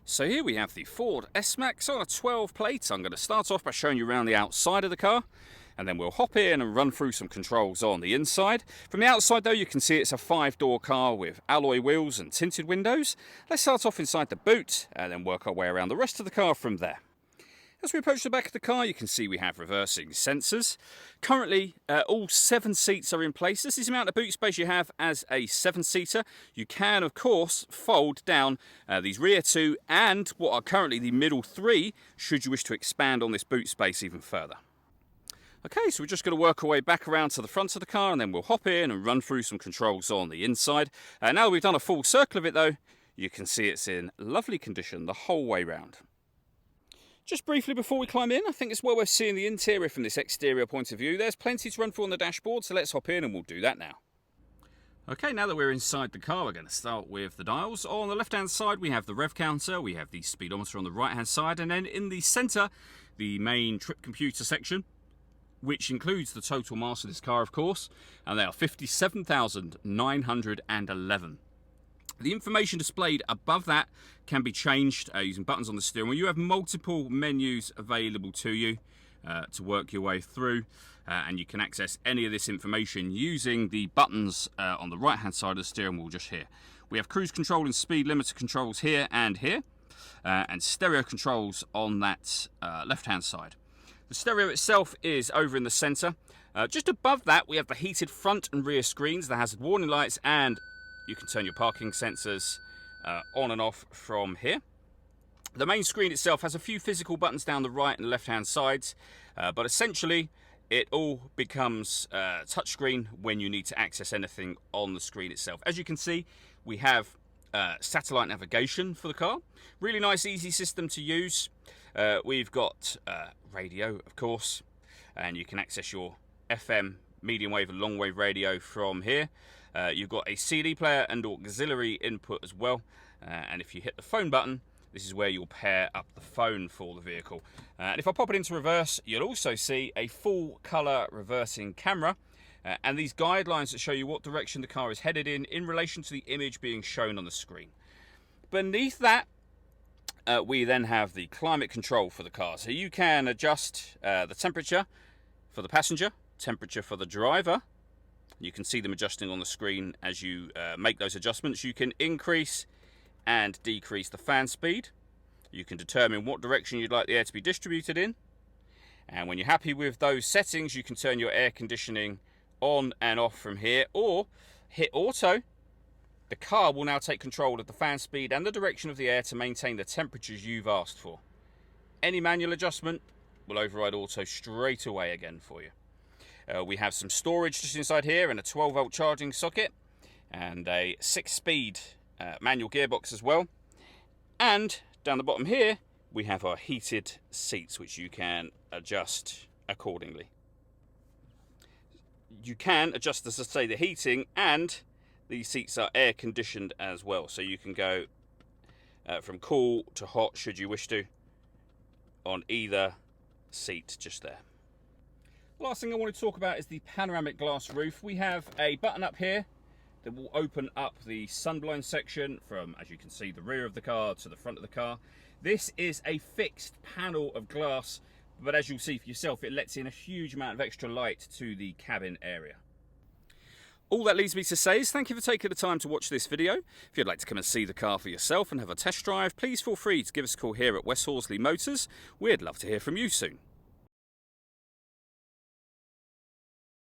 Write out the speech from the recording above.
So here we have the Ford S-Max on a 12 plate. I'm going to start off by showing you around the outside of the car, and then we'll hop in and run through some controls on the inside. From the outside though, you can see it's a 5-door car with alloy wheels and tinted windows. Let's start off inside the boot and then work our way around the rest of the car from there. As we approach the back of the car, you can see we have reversing sensors. Currently, all 7 seats are in place. This is the amount of boot space you have as a 7-seater. You can, of course, fold down these rear 2 and what are currently the middle 3, should you wish to expand on this boot space even further. Okay, so we're just going to work our way back around to the front of the car, and then we'll hop in and run through some controls on the inside. Now that we've done a full circle of it, though, you can see it's in lovely condition the whole way round. Just briefly before we climb in, I think it's well worth seeing the interior from this exterior point of view. There's plenty to run through on the dashboard, so let's hop in and we'll do that now. Okay, now that we're inside the car, we're going to start with the dials. On the left-hand side, we have the rev counter, we have the speedometer on the right-hand side, and then in the centre, the main trip computer section, which includes the total mass of this car, of course, and they are 57,911. The information displayed above that can be changed using buttons on the steering wheel. You have multiple menus available to you to work your way through, and you can access any of this information using the buttons on the right hand side of the steering wheel just here. We have cruise control and speed limiter controls here, and stereo controls on that left hand side. The stereo itself is over in the centre. Just above that, we have the heated front and rear screens, the hazard warning lights, and you can turn your parking sensors on and off from here. The main screen itself has a few physical buttons down the right and left hand sides, but essentially it all becomes touchscreen when you need to access anything on the screen itself. As you can see, we have satellite navigation for the car. Really nice, easy system to use. We've got radio, of course, and you can access your FM, medium wave and long wave radio from here. You've got a CD player and auxiliary input as well, and if you hit the phone button, this is where you'll pair up the phone for the vehicle. And if I pop it into reverse, you'll also see a full colour reversing camera, and these guidelines that show you what direction the car is headed in relation to the image being shown on the screen. Beneath that, we then have the climate control for the car, so you can adjust the temperature for the passenger, temperature for the driver. You can see them adjusting on the screen as you make those adjustments. You can increase and decrease the fan speed. You can determine what direction you'd like the air to be distributed in. And when you're happy with those settings, you can turn your air conditioning on and off from here, or hit auto. The car will now take control of the fan speed and the direction of the air to maintain the temperatures you've asked for. Any manual adjustment will override auto straight away again for you. We have some storage just inside here and a 12-volt charging socket and a 6-speed manual gearbox as well. And down the bottom here, we have our heated seats, which you can adjust accordingly. You can adjust, as I say, the heating, and these seats are air conditioned as well. So you can go from cool to hot should you wish to on either seat just there. The last thing I want to talk about is the panoramic glass roof. We have a button up here that will open up the sunblown section from, as you can see, the rear of the car to the front of the car. This is a fixed panel of glass, but as you'll see for yourself, it lets in a huge amount of extra light to the cabin area. All that leaves me to say is thank you for taking the time to watch this video. If you'd like to come and see the car for yourself and have a test drive, please feel free to give us a call here at West Horsley Motors. We'd love to hear from you soon.